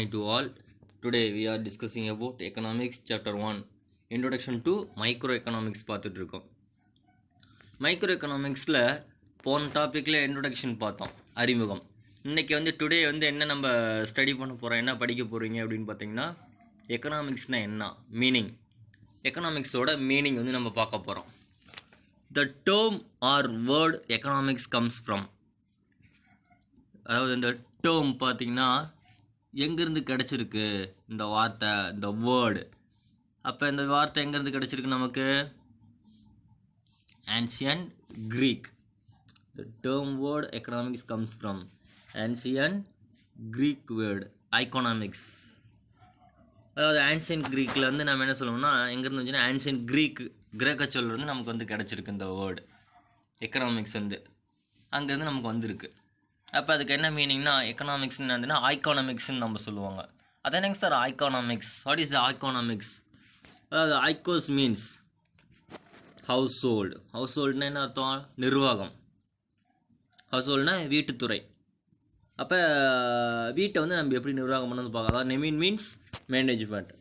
morning to all. Today we are discussing about economics chapter 1 introduction to microeconomics பார்த்துட்டு இருக்கோம். மைக்ரோஎக்கனாமிக்ஸில் போன டாப்பிக்கில் introduction பார்த்தோம், அறிமுகம். இன்றைக்கி டுடே என்ன நம்ம ஸ்டடி பண்ண போகிறோம், என்ன படிக்க போகிறீங்க அப்படின்னு பார்த்தீங்கன்னா எக்கனாமிக்ஸ்னால் என்ன மீனிங், எக்கனாமிக்ஸோட மீனிங் நம்ம பார்க்க போகிறோம். The term or word economics comes from, அதாவது இந்த டேர்ம் பார்த்திங்கன்னா எங்கேருந்து கிடச்சிருக்கு இந்த வார்த்தை, இந்த வேர்டு. அப்போ இந்த வார்த்தை எங்கேருந்து கிடச்சிருக்கு நமக்கு? ancient Greek. The term word economics comes from ancient Greek word economics. அதாவது ancient Greekல நம்ம என்ன சொல்லுவோம்னா, எங்கேருந்து வந்துச்சுன்னா ancient கிரேக்க சொல்லிருந்து நமக்கு கிடச்சிருக்கு இந்த வேர்டு எக்கனாமிக்ஸ். அங்கேருந்து நமக்கு வந்திருக்கு. அப்போ அதுக்கு என்ன மீனிங்னா, எக்கனாமிக்ஸ்னு என்னதுன்னா ஐகானமிக்ஸ்ன்னு நம்ம சொல்லுவாங்க. அது என்னங்க sir economics? What is the economics? அதாவது oikos means household. House ஹோல்டுனா என்ன அர்த்தம்? நிர்வாகம். ஹவுஸ் ஹோல்டுனா வீட்டுத்துறை. அப்போ வீட்டை நம்ம எப்படி நிர்வாகம் பண்ணது பார்க்கலாம். அதாவது நெமீன் மீன்ஸ் மேனேஜ்மெண்ட்.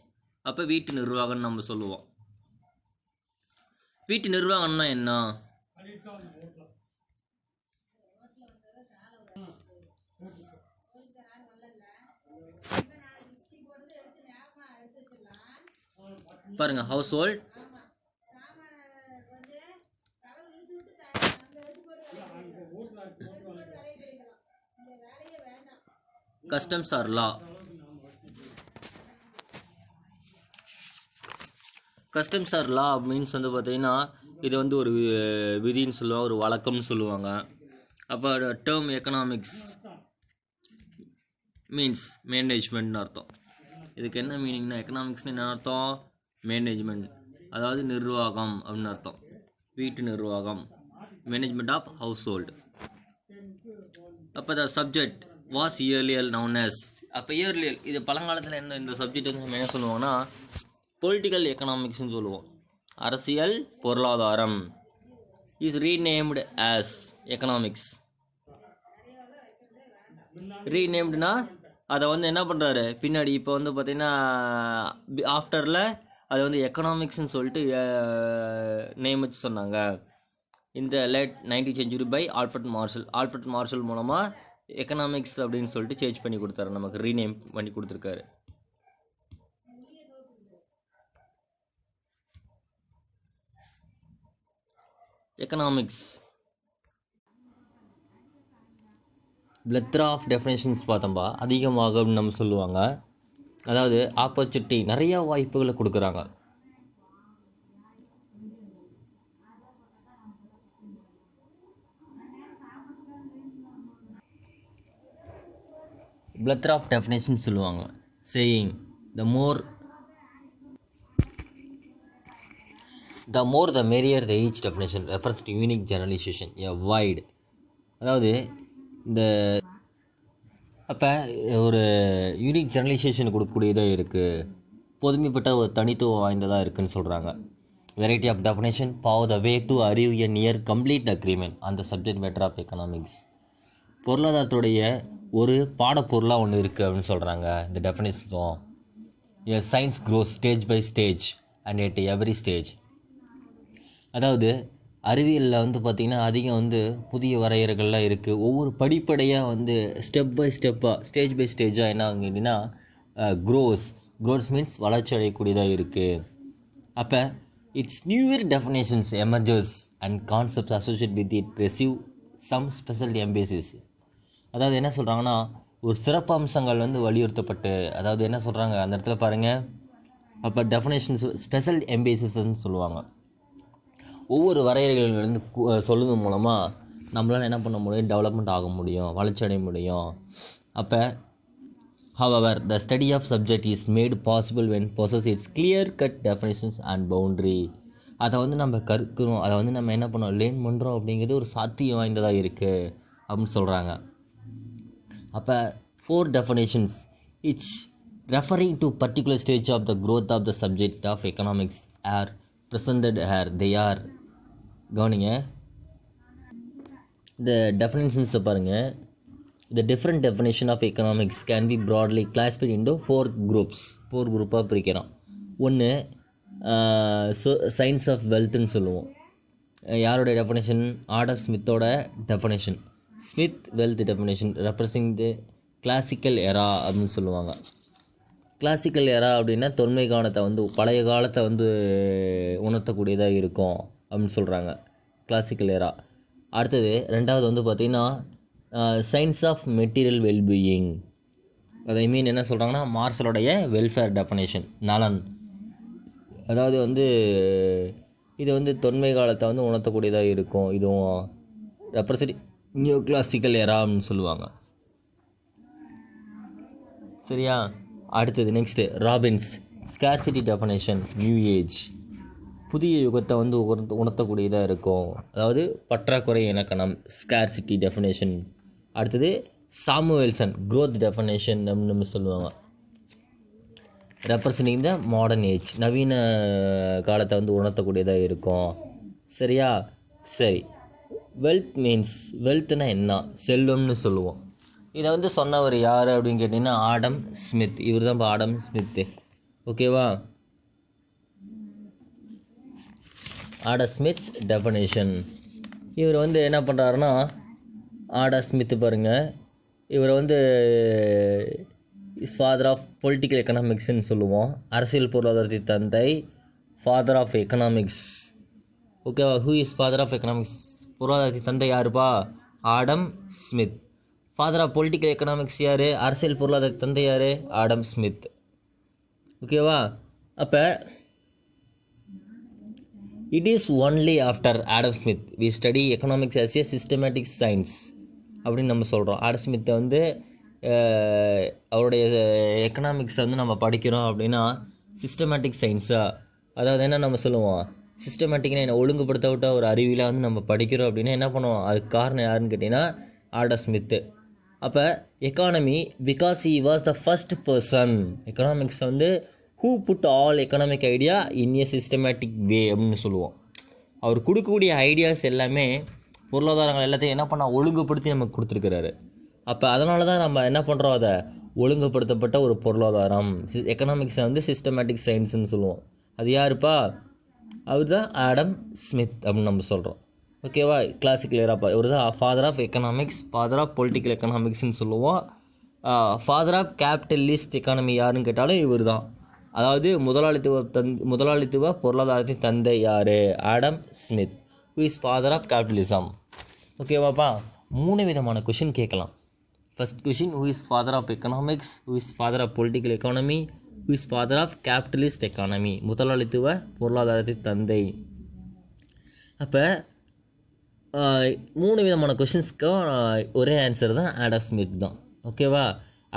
அப்போ வீட்டு நிர்வாகம்னு நம்ம சொல்லுவோம். வீட்டு நிர்வாகம்னா என்ன? பாருங்க, ஹவுஸ் ஹோல்ட், கஸ்டம்ஸ் ஆர் லா. கஸ்டம்ஸ் ஆர் லா மீன்ஸ் பார்த்தீங்கன்னா இது ஒரு விதின்னு சொல்லுவாங்க, ஒரு வழக்கம்னு சொல்லுவாங்க. அப்போ டேர்ம் எக்கனாமிக்ஸ் மீன்ஸ் மேனேஜ்மெண்ட்னு அர்த்தம். இதுக்கு என்ன மீனிங்னா, எக்கனாமிக்ஸ்னு என்ன அர்த்தம்? மேனேஜ்மெண்ட், அதாவது நிர்வாகம் அப்படின்னு அர்த்தம். வீட்டு நிர்வாகம், மேனேஜ்மெண்ட் ஆஃப் ஹவுஸ் ஹோல்டு. அப்போ the subject was earlier known as. அப்போ இயர்லியல் இது பழங்காலத்தில் இந்த சப்ஜெக்ட் நம்ம என்ன சொல்லுவோம்னா பொலிட்டிக்கல் எக்கனாமிக்ஸ்னு சொல்லுவோம். அரசியல் பொருளாதாரம். Is renamed as economics. ரீநேம்டுனா அதை என்ன பண்ணுறாரு பின்னாடி இப்போ பார்த்தீங்கன்னா ஆஃப்டரில் அது எக்கனாமிக்ஸ்ன்னு சொல்லிட்டு நேம் வச்சு சொன்னாங்க. இந்த late 19th century by Albert Marshall. Albert Marshall மூலமாக எக்கனாமிக்ஸ் அப்படின்னு சொல்லிட்டு சேஞ்ச் பண்ணி கொடுத்தாரு, நமக்கு ரீநேம் பண்ணி கொடுத்துருக்காரு. எக்கனாமிக்ஸ் பிளத்ரா ஆஃப் டெஃபினேஷன்ஸ் பார்த்தோம்பா அதிகமாக நம்ம சொல்லுவாங்க. அதாவது ஆப்பர்ச்சுனிட்டி, நிறைய வாய்ப்புகளை கொடுக்குறாங்க. பிளத்ரா ஆஃப் டெஃபினேஷன் சொல்லுவாங்க. Saying the more the merrier. The each definition refers to unique generalization, a wide. அதாவது இந்த அப்போ ஒரு யூனிக் ஜெனரலைசேஷன் கொடுக்கக்கூடியதாக இருக்குது, பொதுமைப்பட்ட ஒரு தனித்துவம் வாய்ந்ததாக இருக்குதுன்னு சொல்கிறாங்க. Variety of definition paved the way to arrive a near complete agreement on the subject matter of economics. பொருளாதாரத்துடைய ஒரு பாடப்பொருளாக ஒன்று இருக்குது அப்படின்னு சொல்கிறாங்க இந்த டெஃபினேஷன்ஸும். A science grows stage by stage and at every stage. அதாவது அறிவியலில் பார்த்திங்கன்னா அதிகம் புதிய வரையறைகள்லாம் இருக்குது. ஒவ்வொரு படிப்படையாக ஸ்டெப் பை ஸ்டெப்பாக ஸ்டேஜ் பை ஸ்டேஜாக என்ன ஆகுதுன்னா க்ரோஸ் மீன்ஸ் வளர்ச்சி அடையக்கூடியதாக இருக்குது. அப்போ its newer definitions emerges and concepts associate with it receive some special emphasis. அதாவது என்ன சொல்கிறாங்கன்னா ஒரு சிறப்பு அம்சங்கள் வலியுறுத்தப்பட்டு, அதாவது என்ன சொல்கிறாங்க அந்த இடத்துல பாருங்கள். அப்போ டெஃபினேஷன்ஸ் ஸ்பெஷல் எம்பேசிஸ்ன்னு சொல்லுவாங்க. ஒவ்வொரு வரையறைகள் சொல்லுறது மூலமாக நம்மளால் என்ன பண்ண முடியும்? டெவலப்மெண்ட் ஆக முடியும், வளர்ச்சி அடைய முடியும். அப்போ however the study of subject is made possible when possess its clear cut definitions and boundary. அதை நம்ம கற்கிறோம், அதை நம்ம என்ன பண்ணோம், லேர்ன் பண்ணுறோம் அப்படிங்கிறது ஒரு சாத்தியம் வாய்ந்ததாக இருக்குது அப்படின்னு சொல்கிறாங்க. அப்போ 4 definitions each referring to particular stage of the growth of the subject of economics are presented here. They are, கவனிங்க இந்த டெஃபினேஷன்ஸை பாருங்கள். The different definition of economics can be broadly classified into 4 groups. 4 குரூப்பாக பிரிக்கிறோம். ஒன்று சயின்ஸ் ஆஃப் வெல்த்னு சொல்லுவோம். யாரோட definition? Adam ஸ்மித்தோட definition. Smith wealth definition represent the classical era அப்படின்னு சொல்லுவாங்க. கிளாசிக்கல் எரா அப்படின்னா தொன்மை காலத்தை வந்து பழைய காலத்தை வந்து உணர்த்தக்கூடியதாக இருக்கும் அப்படின்னு சொல்கிறாங்க. கிளாசிக்கல் எரா. அடுத்தது ரெண்டாவது வந்து பார்த்திங்கன்னா சயின்ஸ் ஆஃப் மெட்டீரியல் வெல்பீயிங். அதை மீன் என்ன சொல்கிறாங்கன்னா மார்ஷலோடைய வெல்ஃபேர் டெஃபனேஷன், நலன். அதாவது வந்து இது வந்து தொன்மை காலத்தை வந்து உணர்த்தக்கூடியதாக இருக்கும். இதுவும் ரெப்ரசன்ட் நியூ கிளாசிக்கல் எரான்னு சொல்லுவாங்க. சரியா? அடுத்தது next Robbins scarcity definition, new age. புதிய யுகத்தை வந்து உணர்த்தக்கூடியதாக இருக்கும். அதாவது பற்றாக்குறை இலக்கணம், ஸ்கார்சிட்டி டெஃபனேஷன். அடுத்தது சாமுவேல்சன் க்ரோத் டெஃபனேஷன் அப்படின்னு நம்ம சொல்லுவாங்க. ரெப்ரசன்டிங் த மாடர்ன் ஏஜ், நவீன காலத்தை வந்து உணர்த்தக்கூடியதாக இருக்கும். சரியா? சரி. வெல்த் மீன்ஸ், வெல்த்னா என்ன? செல்வம்னு சொல்லுவோம். இதை வந்து சொன்னவர் யார் அப்படின்னு கேட்டிங்கன்னா ஆடம் ஸ்மித். இவர் தான் இப்போ ஆடம் ஸ்மித்து. ஓகேவா? Adam Smith definition. இவர் வந்து என்ன பண்ணுறாருன்னா, ஆடம் ஸ்மித்து பாருங்கள், இவர் வந்து ஃபாதர் ஆஃப் பொலிட்டிக்கல் எக்கனாமிக்ஸ்ன்னு சொல்லுவோம். அரசியல் பொருளாதாரத்தை தந்தை, ஃபாதர் ஆஃப் எக்கனாமிக்ஸ். ஓகேவா? Who is father of economics? பொருளாதாரத்தை தந்தை யாருப்பா? Adam Smith. Father of political economics யார்? அரசியல் பொருளாதார தந்தை யார்? Adam Smith. ஓகேவா? அப்போ it is only after Adam Smith we study economics as a systematic science அப்படின்னு நம்ம சொல்கிறோம். ஆடம் ஸ்மித்தை வந்து அவருடைய எக்கனாமிக்ஸை வந்து நம்ம படிக்கிறோம் அப்படின்னா சிஸ்டமேட்டிக் சயின்ஸாக, அதாவது என்ன நம்ம சொல்லுவோம், சிஸ்டமேட்டிக்னா என்ன, ஒழுங்குபடுத்த விட்ட ஒரு அறிவியலாக வந்து நம்ம படிக்கிறோம் அப்படின்னா என்ன பண்ணுவோம், அதுக்கு காரணம் யாருன்னு கேட்டிங்கன்னா ஆடம் ஸ்மித்து. அப்போ economy, because he was the first person, எக்கனாமிக்ஸை வந்து who put all economic idea in a systematic way அப்படின்னு சொல்லுவோம். அவர் கொடுக்கக்கூடிய ஐடியாஸ் எல்லாமே பொருளாதாரங்கள் எல்லாத்தையும் என்ன பண்ணால் ஒழுங்குபடுத்தி நமக்கு கொடுத்துருக்கிறாரு. அப்போ அதனால தான் நம்ம என்ன பண்ணுறோம், அதை ஒழுங்குபடுத்தப்பட்ட ஒரு பொருளாதாரம், எக்கனாமிக்ஸை வந்து சிஸ்டமேட்டிக் சயின்ஸ்னு சொல்லுவோம். அது யாருப்பா? அவர் தான் ஆடம் ஸ்மித் அப்படின்னு நம்ம சொல்கிறோம். ஓகேவா? கிளாசிக்கல் எராப்பா. இவர் தான் father of economics, father of political எக்கனாமிக்ஸ்னு சொல்லுவோம். ஃபாதர் ஆஃப் கேபிட்டலிஸ்ட் எக்கானமி யாருன்னு கேட்டாலும் இவர் தான். அதாவது முதலாளித்துவ பொருளாதாரத்தின் தந்தை யார்? Adam Smith. Who is father of capitalism. ஓகேவாப்பா? 3 விதமான கொஷின் கேட்கலாம். First question, who is father of economics, who is father of political economy, who is father of capitalist economy, முதலாளித்துவ பொருளாதாரத்தின் தந்தை. அப்போ 3 விதமான கொஷின்ஸ்க்கும் ஒரே ஆன்சர் தான் ஆடம் ஸ்மித் தான். ஓகேவா?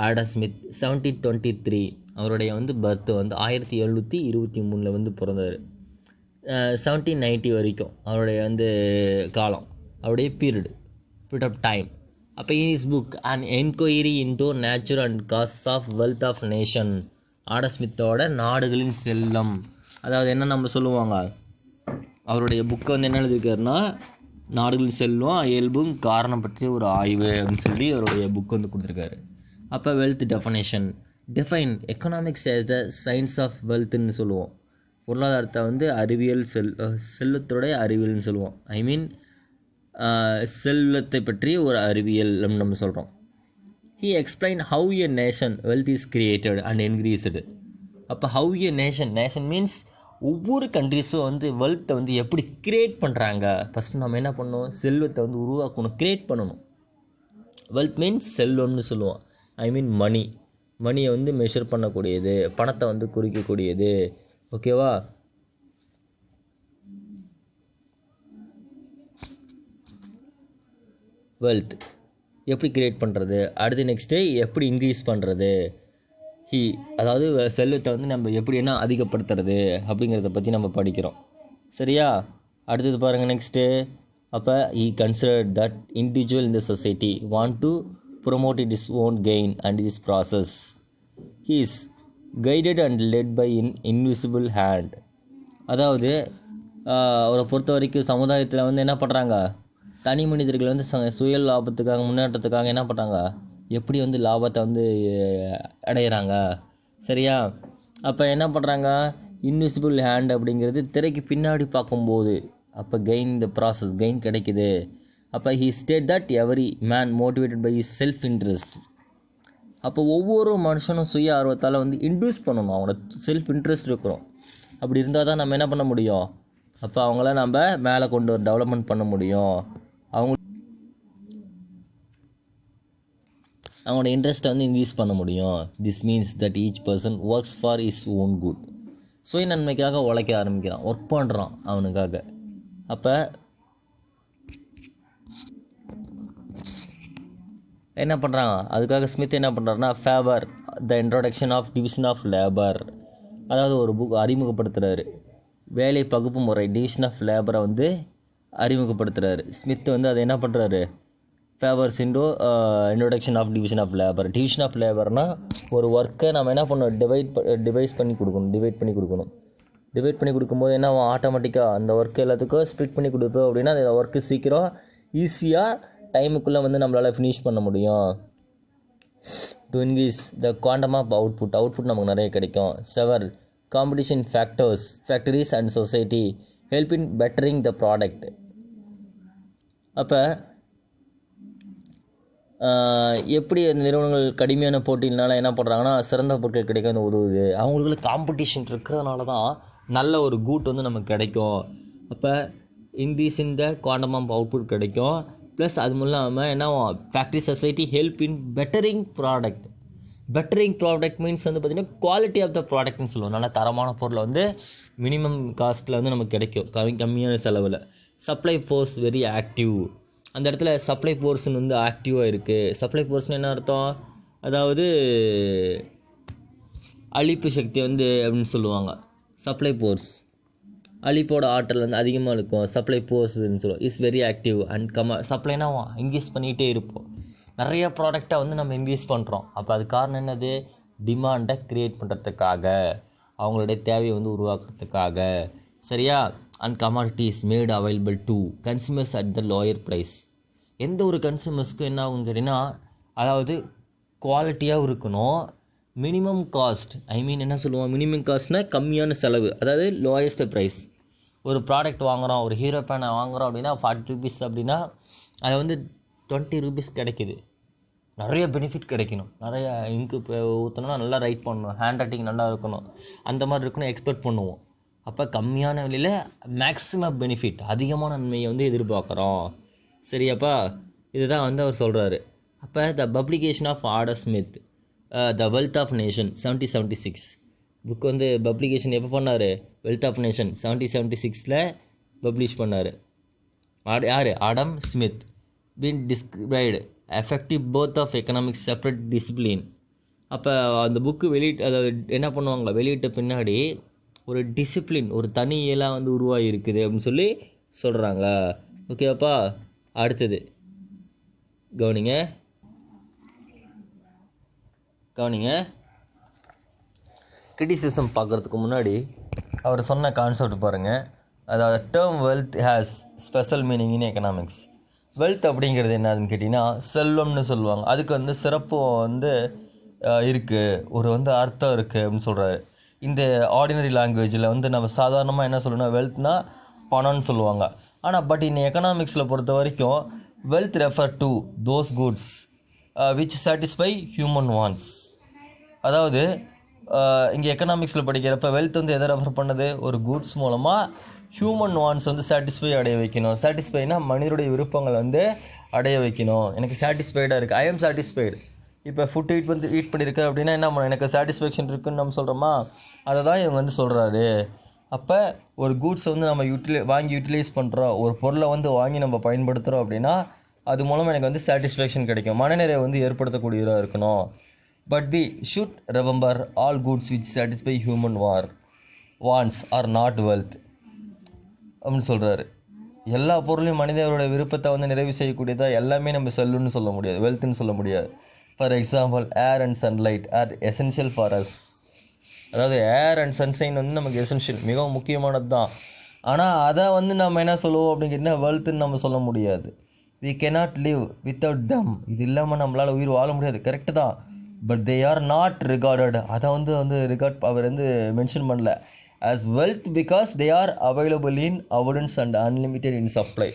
ஆடம் ஸ்மித் 1723 அவருடைய வந்து பர்த் வந்து 1723 வந்து பிறந்தார். 1790 வரைக்கும் அவருடைய வந்து காலம், அவருடைய பீரியட் ஆஃப் டைம். அப்போ his book and enquiry into nature and causes of wealth of nation, Adam ஸ்மித்தோட நாடுகளின் செல்லம். அதாவது என்ன நம்ம சொல்லுவாங்க, அவருடைய புக்கை வந்து என்ன எழுதியிருக்காருன்னா நாடுகளின் செல்வம், இயல்பும் காரணம் பற்றிய ஒரு ஆய்வு அப்படின்னு சொல்லி அவருடைய புக் வந்து கொடுத்துருக்காரு. அப்போ wealth definition, define economics as the science of வெல்த்னு சொல்லுவோம். பொருளாதாரத்தை வந்து அறிவியல், செல்வத்துடைய அறிவியல்னு சொல்லுவோம். ஐ மீன் செல்வத்தை பற்றி ஒரு அறிவியல் நம்ம சொல்கிறோம். He explain how a nation wealth is created and increased. அப்போ how a nation, nation means ஒவ்வொரு கண்ட்ரிஸும் வந்து வெல்த்தை வந்து எப்படி க்ரியேட் பண்ணுறாங்க. ஃபஸ்ட்டு நம்ம என்ன பண்ணணும், செல்வத்தை வந்து உருவாக்கணும், க்ரியேட் பண்ணணும். வெல்த் மீன்ஸ் செல்வம்னு சொல்லுவோம். ஐ மீன் மணியை வந்து மெஷர் பண்ணக்கூடியது, பணத்தை வந்து குறிக்கக்கூடியது. ஓகேவா? வெல்த் எப்படி க்ரியேட் பண்ணுறது, அடுத்து நெக்ஸ்ட்டு எப்படி இன்க்ரீஸ் பண்ணுறது, அதாவது செல்வத்தை வந்து நம்ம எப்படி என்ன அதிகப்படுத்துறது அப்படிங்கிறத பற்றி நம்ம படிக்கிறோம். சரியா? அடுத்தது பாருங்கள் நெக்ஸ்ட்டு. அப்போ consider that individual in the society want to promote it is own gain and is process. He is guided and led by invisible hand. அதாவது அவரை பொறுத்த வரைக்கும் சமுதாயத்தில் வந்து என்ன பண்ணுறாங்க, தனி மனிதர்கள் வந்து சுய லாபத்துக்காக, முன்னேற்றத்துக்காக என்ன பண்ணுறாங்க, எப்படி வந்து லாபத்தை வந்து அடையிறாங்க. சரியா? அப்போ என்ன பண்ணுறாங்க, இன்விசிபிள் ஹேண்ட் அப்படிங்கிறது திரைக்கு பின்னாடி பார்க்கும்போது அப்போ கெயின் த ப்ராசஸ் கெயின் கிடைக்குது. அப்போ he state that every man motivated by his self interest. அப்போ ஒவ்வொரு மனுஷனும் சுய ஆர்வத்தால் வந்து இன்டியூஸ் பண்ணணும், அவங்களோட செல்ஃப் இன்ட்ரெஸ்ட் இருக்கிறோம். அப்படி இருந்தால் தான் நம்ம என்ன பண்ண முடியும், அப்போ அவங்கள நம்ம மேலே கொண்டு ஒரு டெவலப்மெண்ட் பண்ண முடியும். அவங்களோட இன்ட்ரெஸ்ட்டை வந்து இன்க்ரீஸ் பண்ண முடியும். This means that each person works for is own good. சுய நன்மைக்காக உழைக்க ஆரம்பிக்கிறான், ஒர்க் பண்ணுறான் அவனுக்காக. அப்போ என்ன பண்ணுறாங்க, அதுக்காக ஸ்மித் என்ன பண்ணுறாருன்னா favour the introduction of division of labour, அதாவது ஒரு புக் அறிமுகப்படுத்துகிறாரு. வேலை பகுப்பு முறை டிவிஷன் ஆஃப் லேபரை வந்து அறிமுகப்படுத்துகிறாரு. ஸ்மித் வந்து அதை என்ன பண்ணுறாரு, favours introduction of division of labour. Division of லேபர்னால் ஒரு ஒர்க்கை நம்ம என்ன பண்ணணும், டிவைட் பண்ணி கொடுக்கணும். டிவைட் பண்ணி கொடுக்கும்போது என்ன ஆட்டோமேட்டிக்காக அந்த ஒர்க்கு எல்லாத்துக்கும் ஸ்ப்ளிட் பண்ணி கொடுத்தோம் அப்படின்னா அந்த ஒர்க்கு சீக்கிரம் ஈஸியாக டைமுக்குள்ளே வந்து நம்மளால் ஃபினிஷ் பண்ண முடியும். To increase the quantum of output நமக்கு நிறைய கிடைக்கும். Severe competition factories and society help in bettering the product. அப்போ எப்படி அந்த நிறுவனங்கள் கடுமையான போட்டினால என்ன பண்ணுறாங்கன்னா சிறந்த பொருட்கள் கிடைக்க வந்து உதவுது. அவங்களுக்குள்ள காம்படிஷன் இருக்கிறதுனால தான் நல்ல ஒரு கூட் வந்து நமக்கு கிடைக்கும். அப்போ increase in the quantum of output கிடைக்கும். ப்ளஸ் அது இல்லாமல் என்ன factory society help in bettering product. Bettering product means வந்து பார்த்திங்கன்னா குவாலிட்டி ஆஃப் த ப்ராடக்ட்னு சொல்லுவோம். நல்ல தரமான பொருளை வந்து மினிமம் காஸ்ட்டில் வந்து நமக்கு கிடைக்கும், கம்மியான செலவில். Supply force very active. அந்த இடத்துல சப்ளை ஃபோர்ஸ்னு வந்து ஆக்டிவாக இருக்குது. சப்ளை ஃபோர்ஸ்னு என்ன அர்த்தம், அதாவது அழிப்பு சக்தி வந்து அப்படின்னு சொல்லுவாங்க. சப்ளை ஃபோர்ஸ் அழிப்போட ஆற்றல் வந்து அதிகமாக இருக்கும். சப்ளை ஃபோர்ஸ்ன்னு சொல்லுவோம். இஸ் வெரி ஆக்டிவ் அண்ட் சப்ளைனா இன்க்ரீஸ் பண்ணிகிட்டே இருப்போம். நிறைய ப்ராடக்டை வந்து நம்ம இன்க்ரீஸ் பண்ணுறோம். அப்போ அது காரணம் என்னது, டிமாண்டை க்ரியேட் பண்ணுறதுக்காக, அவங்களுடைய தேவையை வந்து உருவாக்குறதுக்காக. சரியா? And commodities made available to consumers at the lower price. எந்த ஒரு கன்சியூமர்ஸ்க்கும் என்ன ஆகுன்னு கேட்டிங்கன்னா, அதாவது குவாலிட்டியாகவும் இருக்கணும், மினிமம் காஸ்ட் என்ன சொல்லுவோம், மினிமம் காஸ்ட்னால் கம்மியான செலவு, அதாவது லோயஸ்ட் ப்ரைஸ். ஒரு ப்ராடக்ட் வாங்குகிறோம், ஒரு ஹீரோ பேனை வாங்குகிறோம் அப்படின்னா 40 ரூபீஸ் அப்படின்னா அதை வந்து 20 ரூபீஸ் கிடைக்கிது. நிறைய பெனிஃபிட் கிடைக்கணும், நிறைய இங்கு ஊற்றணும்னா நல்லா ரைட் பண்ணணும், ஹேண்ட் ரைட்டிங் நல்லா இருக்கணும், அந்த மாதிரி இருக்கணும் எக்ஸ்பெக்ட் பண்ணுவோம். அப்போ கம்மியான விலையில் மேக்ஸிமம் பெனிஃபிட், அதிகமான நன்மையை வந்து எதிர்பார்க்குறோம். சரியாப்பா? இதுதான் வந்து அவர் சொல்கிறாரு. அப்போ the publication of Adam Smith the wealth of nation 1776 book வந்து பப்ளிகேஷன் எப்போ பண்ணார், வெல்த் ஆஃப் நேஷன் 1776 பப்ளிஷ் பண்ணார். யார், Adam Smith. Been described effective both of economics separate discipline. அப்போ அந்த புக்கு அதாவது என்ன பண்ணுவாங்க, வெளியிட்ட பின்னாடி ஒரு டிசிப்ளின், ஒரு தனி இயலாக வந்து உருவாகி இருக்குது அப்படின்னு சொல்லி சொல்கிறாங்க. ஓகேவாப்பா? அடுத்தது கவனிங்க. கிரிட்டிசிசம் பார்க்குறதுக்கு முன்னாடி அவர் சொன்ன கான்செப்ட் பாருங்கள். அதாவது term wealth has special meaning in economics. Wealth அப்படிங்கிறது என்னதுன்னு கேட்டிங்கன்னா செல்வம்னு சொல்லுவாங்க. அதுக்கு வந்து சிறப்பு வந்து இருக்குது, ஒரு வந்து அர்த்தம் இருக்குது அப்படின்னு சொல்கிறாரு. இந்த ஆர்டினரி லாங்குவேஜில் வந்து நம்ம சாதாரணமாக என்ன சொல்லணும்னா வெல்த்னா பணம்னு சொல்லுவாங்க. ஆனால் பட் இந்த எக்கனாமிக்ஸில் பொறுத்த வரைக்கும் wealth refer to those goods which satisfy human wants. அதாவது இங்கே எக்கனாமிக்ஸில் படிக்கிறப்ப வெல்த் வந்து எதை ரெஃபர் பண்ணுது, ஒரு குட்ஸ் மூலமாக ஹியூமன் வான்ட்ஸ் வந்து சாட்டிஸ்ஃபை அடைய வைக்கணும். சாட்டிஸ்ஃபைனா மனிதனுடைய விருப்பங்களை வந்து அடைய வைக்கணும். எனக்கு சாட்டிஸ்ஃபைடாக இருக்குது, ஐ எம் சாட்டிஸ்ஃபைடு. இப்போ ஃபுட் ஈட் பண்ணியிருக்கேன் அப்படின்னா என்ன பண்ணணும், எனக்கு சாட்டிஸ்ஃபேக்ஷன் இருக்குதுன்னு நம்ம சொல்கிறோமா, அதை தான் இவங்க வந்து சொல்கிறாரு. அப்போ ஒரு கூட்ஸை வந்து நம்ம வாங்கி யூட்டிலைஸ் பண்ணுறோம், ஒரு பொருளை வந்து வாங்கி நம்ம பயன்படுத்துகிறோம் அப்படின்னா அது மூலமாக எனக்கு வந்து சாட்டிஸ்ஃபேக்ஷன் கிடைக்கும், மனநிறைவை வந்து ஏற்படுத்தக்கூடியதாக இருக்கணும். But we should remember all goods which satisfy human wants are not wealth அப்படின்னு சொல்கிறாரு. எல்லா பொருளையும் மனிதர்களோட விருப்பத்தை வந்து நிறைவு செய்யக்கூடியதாக எல்லாமே நம்ம செல்லுன்னு சொல்ல முடியாது, வெல்த்துன்னு சொல்ல முடியாது. For example air and sunlight R essential for us. அதாவது ஏர் அண்ட் சன்ஷைன் வந்து நமக்கு எசென்ஷியல், மிகவும் முக்கியமானது தான். ஆனால் அதை வந்து நம்ம என்ன சொல்லுவோம் அப்படின்னு கேட்டிங்கன்னா வெல்த்துன்னு நம்ம சொல்ல முடியாது. We cannot live without them. இது இல்லாமல் நம்மளால் உயிர் வாழ முடியாது, கரெக்டு தான். But they are not rewarded, அதை வந்து ரிகார்ட் அவர் வந்து மென்ஷன் பண்ணல as wealth because they are available in abundance and unlimited in supply.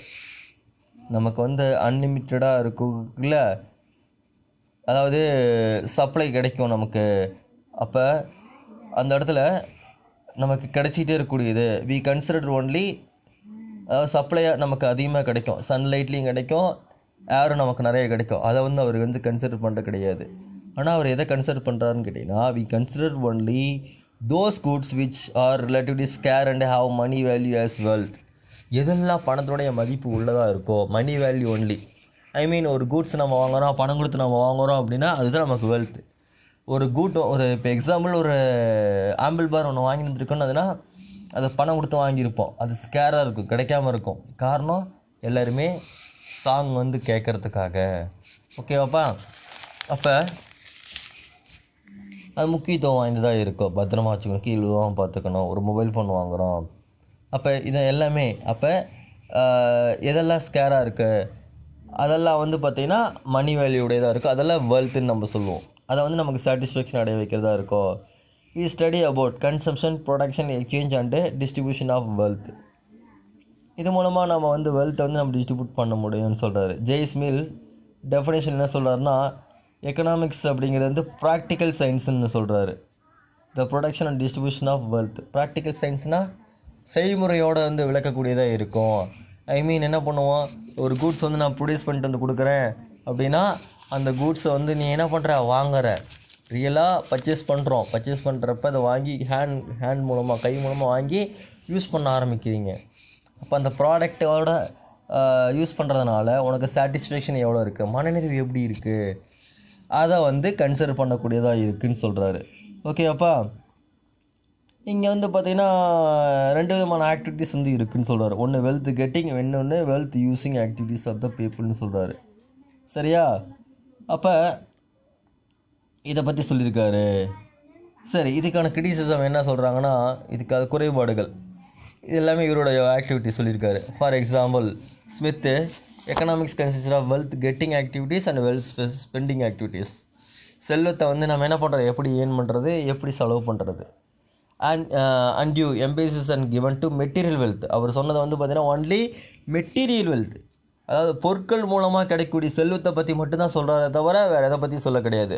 நமக்கு வந்து அன்லிமிட்டடாக இருக்குல்ல, அதாவது சப்ளை கிடைக்கும் நமக்கு. அப்போ அந்த இடத்துல நமக்கு கிடைச்சிட்டே இருக்கக்கூடியது வி கன்சிடர் ஒன்லி, அதாவது சப்ளையாக நமக்கு அதிகமாக கிடைக்கும், சன்லைட்லேயும் கிடைக்கும், ஏரும் நமக்கு நிறைய கிடைக்கும். அதை வந்து அவர் வந்து கன்சிடர் பண்ணுறது கிடையாது. ஆனால் அவர் எதை கன்சிடர் பண்ணுறாருன்னு கேட்டிங்கன்னா, we consider only those goods which are relatively scarce and have money value as wealth. எதெல்லாம் பணத்தோடைய மதிப்பு உள்ளதாக இருக்கோ, மணி வேல்யூ ஒன்லி. ஐ மீன் ஒரு கூட்ஸ் நம்ம வாங்குகிறோம், பணம் கொடுத்து நம்ம வாங்குகிறோம் அப்படின்னா அதுதான் நமக்கு வெல்த். ஒரு ஒரு இப்போ எக்ஸாம்பிள் ஒரு ஆம்பிள் பார் ஒன்று வாங்கி வந்துருக்கோன்னு அதுனா அதை பணம் கொடுத்து வாங்கியிருப்போம், அது ஸ்கேராக இருக்கும், கிடைக்காம இருக்கும். காரணம் எல்லாருமே சாங் வந்து கேட்குறதுக்காக. ஓகேவாப்பா? அப்போ அது முக்கியத்துவம் வாய்ந்ததாக இருக்கும், பத்திரமா வச்சுக்கணும், கீழே விழுவாமல் பார்த்துக்கணும். ஒரு மொபைல் ஃபோன் வாங்குகிறோம், அப்போ இதை எல்லாமே அப்போ எதெல்லாம் ஸ்கேராக இருக்குது அதெல்லாம் வந்து பார்த்திங்கன்னா மணி வேல்யூடையதாக இருக்குது, அதெல்லாம் வெல்த்துன்னு நம்ம சொல்லுவோம். அதை வந்து நமக்கு சாட்டிஸ்ஃபேக்ஷன் அடைய வைக்கிறதா இருக்கும். We study about consumption, production, exchange and distribution of wealth. இது மூலமாக நம்ம வந்து வெல்த்தை வந்து நம்ம டிஸ்ட்ரிபியூட் பண்ண முடியும்னு சொல்கிறாரு. ஜெய்ஸ்மில் டெஃபினேஷன் என்ன சொல்கிறாருன்னா, எக்கனாமிக்ஸ் அப்படிங்கிறது வந்து ப்ராக்டிக்கல் சயின்ஸுன்னு சொல்கிறாரு. The production and distribution of wealth. Practical சயின்ஸ்னால் செய்முறையோடு வந்து விளக்கக்கூடியதாக இருக்கும். ஐ மீன் என்ன பண்ணுவோம், ஒரு கூட்ஸ் வந்து நான் ப்ரொடியூஸ் பண்ணிட்டு வந்து கொடுக்குறேன் அப்படின்னா அந்த கூட்ஸை வந்து நீ என்ன பண்ணுற, வாங்குற, ரியலாக பர்ச்சேஸ் பண்ணுறப்ப அதை வாங்கி ஹேண்ட் மூலமாக, கை மூலமாக வாங்கி யூஸ் பண்ண ஆரம்பிக்கிறீங்க. அப்போ அந்த ப்ராடக்டோட யூஸ் பண்ணுறதுனால உனக்கு சாட்டிஸ்ஃபேக்ஷன் எவ்வளோ இருக்குது, மனநிறைவு எப்படி இருக்குது, அதை வந்து கன்சிடர் பண்ணக்கூடியதாக இருக்குதுன்னு சொல்கிறாரு. ஓகேவாப்பா? இங்கே வந்து பார்த்திங்கன்னா 2 விதமான ஆக்டிவிட்டீஸ் வந்து இருக்குதுன்னு சொல்கிறாரு. ஒன்று வெல்த் கெட்டிங், இன்னொன்று wealth using activities of the பீப்புள்னு சொல்கிறாரு. சரியா? அப்போ இதை பற்றி சொல்லியிருக்காரு. சரி, இதுக்கான கிரிட்டிசிசம் என்ன சொல்கிறாங்கன்னா, இதுக்கான குறைபாடுகள் இது எல்லாமே இவருடைய ஆக்டிவிட்டி சொல்லியிருக்காரு. For example, Smith economics consist of wealth getting activities and wealth spending activities. செல்வத்தை வந்து நம்ம என்ன பண்ணுறது, எப்படி ஏர்ன் பண்ணுறது, எப்படி செலவு பண்ணுறது. And emphasis and given to material wealth. அவர் சொன்னதை வந்து பார்த்தீங்கன்னா ஒன்லி மெட்டீரியல் வெல்த், அதாவது பொருட்கள் மூலமாக கிடைக்கக்கூடிய செல்வத்தை பற்றி மட்டும்தான் சொல்கிறாரே தவிர வேறு எதை பற்றி சொல்ல கிடையாது.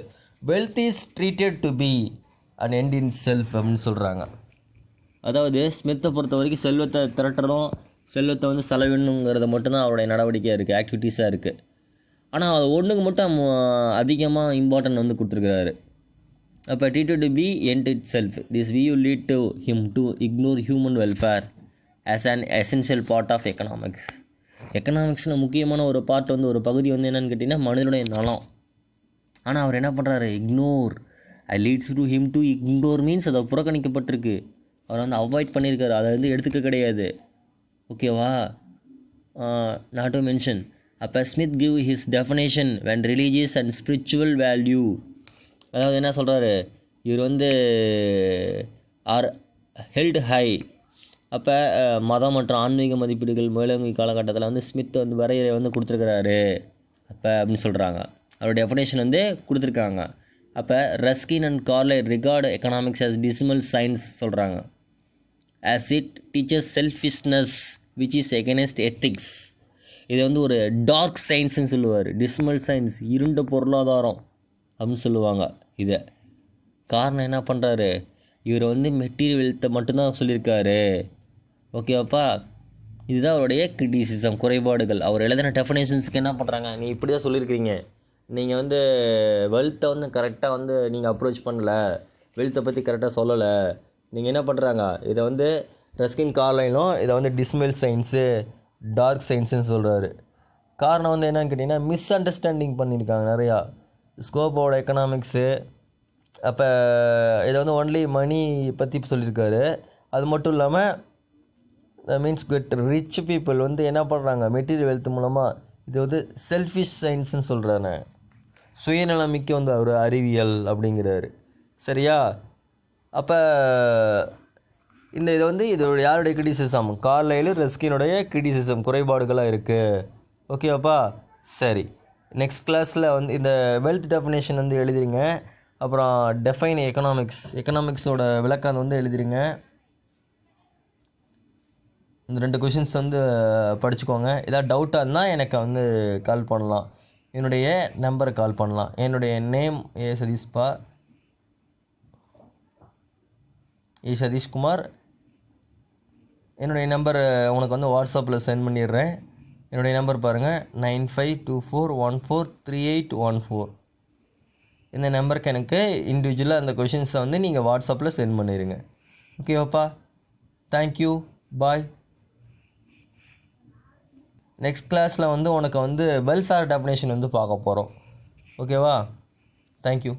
Wealth is treated to be and end in self அப்படின்னு சொல்கிறாங்க. அதாவது ஸ்மித்தை பொறுத்த வரைக்கும் செல்வத்தை திரட்டணும், செல்வத்தை வந்து செலவிடணுங்கிறத மட்டும்தான் அவருடைய நடவடிக்கையாக இருக்குது, ஆக்டிவிட்டீஸாக இருக்குது. ஆனால் அது ஒன்றுக்கு மட்டும் அதிகமாக இம்பார்ட்டன்ட் வந்து கொடுத்துருக்கிறாரு. அப்போ treated to be end itself. This view lead to him to ignore human welfare as an essential part of economics. எக்கனாமிக்ஸில் முக்கியமான ஒரு பார்ட் வந்து ஒரு பகுதி வந்து என்னென்னு கேட்டிங்கன்னா மனிதனுடைய நலம். ஆனால் அவர் என்ன பண்ணுறாரு, ignore. Leads to him to ignore means அதை புறக்கணிக்கப்பட்டிருக்கு, அவர் வந்து அவாய்ட் பண்ணியிருக்காரு, அதை வந்து எடுத்துக்க கிடையாது. ஓகேவா? Not to mention. அப்போ Smith give his definition when religious and spiritual value. அதாவது என்ன சொல்கிறாரு, இவர் வந்து ஆர் ஹெல்டு ஹை. அப்போ மதம் மற்றும் ஆன்மீக மதிப்பீடுகள் மேலோங்கி காலகட்டத்தில் வந்து ஸ்மித் வந்து வரையறை வந்து கொடுத்துருக்கிறாரு அப்போ அப்படின்னு சொல்கிறாங்க. அவரோட டெஃபினேஷன் வந்து கொடுத்துருக்காங்க. அப்போ Ruskin and Carlyle regard economics as dismal science சொல்கிறாங்க. as it teaches selfishness which is against ethics. இது வந்து ஒரு டார்க் சயின்ஸ்ன்னு சொல்லுவார். டிஸ்மல் சயின்ஸ், இருண்ட பொருளாதாரம் அப்படின்னு சொல்லுவாங்க. இதை காரணம் என்ன பண்ணுறாரு, இவர் வந்து மெட்டீரியல் வெல்த்தை மட்டும்தான் சொல்லியிருக்காரு. ஓகேவாப்பா? இதுதான் அவருடைய கிரிட்டிசிசம், குறைபாடுகள். அவர் எழுதின டெஃபினேஷன்ஸ்க்கு என்ன பண்ணுறாங்க, நீ இப்படி தான் சொல்லியிருக்கிறீங்க, நீங்கள் வந்து வெல்த்தை வந்து கரெக்டாக வந்து நீங்கள் அப்ரோச் பண்ணலை, வெல்த்தை பற்றி கரெக்டாக சொல்லலை. நீங்கள் என்ன பண்ணுறாங்க, இதை வந்து ரஸ்கின் கார்லைலும் இதை வந்து டிஸ்மல் சயின்ஸு, டார்க் சயின்ஸுன்னு சொல்கிறாரு. காரணம் வந்து என்னென்னு கேட்டிங்கன்னா மிஸ் அண்டர்ஸ்டாண்டிங் பண்ணியிருக்காங்க நிறையா. ஸ்கோப்போட எக்கனாமிக்ஸு, அப்போ இதை வந்து ஒன்லி மணி பற்றி சொல்லியிருக்காரு. அது மட்டும் இல்லாமல் மீன்ஸ் கெட் ரிச் பீப்புள் வந்து என்ன பண்ணுறாங்க, மெட்டீரியல் வெல்த் மூலமாக இது வந்து செல்ஃபிஷ் சயின்ஸ்ன்னு சொல்கிறாங்க. சுயநலமிக்க வந்து ஒரு அறிவியல் அப்படிங்கிறாரு. சரியா? அப்போ இதை வந்து இதோட யாருடைய கிரிட்டிசிசம், கார்லைல் ரஸ்கினுடைய கிரிட்டிசிசம், குறைபாடுகளாக இருக்குது ஓகேவாப்பா? சரி. நெக்ஸ்ட் கிளாஸில் வந்து இந்த வெல்த் டெஃபினேஷன் வந்து எழுதிருங்க. அப்புறம் டெஃபைன் எக்கனாமிக்ஸோட விளக்கம் வந்து எழுதிருங்க. இந்த 2 கொஷின்ஸ் வந்து படிச்சுக்கோங்க. ஏதாவது டவுட்டாக இருந்தால் எனக்கு வந்து கால் பண்ணலாம். என்னுடைய நம்பருக்கு கால் பண்ணலாம். என்னுடைய நேம் சதீஷ்குமார். என்னுடைய நம்பர் உனக்கு வந்து வாட்ஸ்அப்பில் சென்ட் பண்ணிடுறேன். என்னுடைய நம்பர் பாருங்கள், 9524143814. இந்த நம்பருக்கு எனக்கு இண்டிவிஜுவலாக அந்த கொஷின்ஸை வந்து நீங்கள் வாட்ஸ்அப்பில் சென்ட் பண்ணிடுங்க. ஓகேவாப்பா? தேங்க்யூ, பாய். நெக்ஸ்ட் கிளாஸில் வந்து உனக்கு வந்து வெல்ஃபேர் டெஃபினேஷன் வந்து பார்க்க போகிறோம். ஓகேவா? தேங்க்யூ.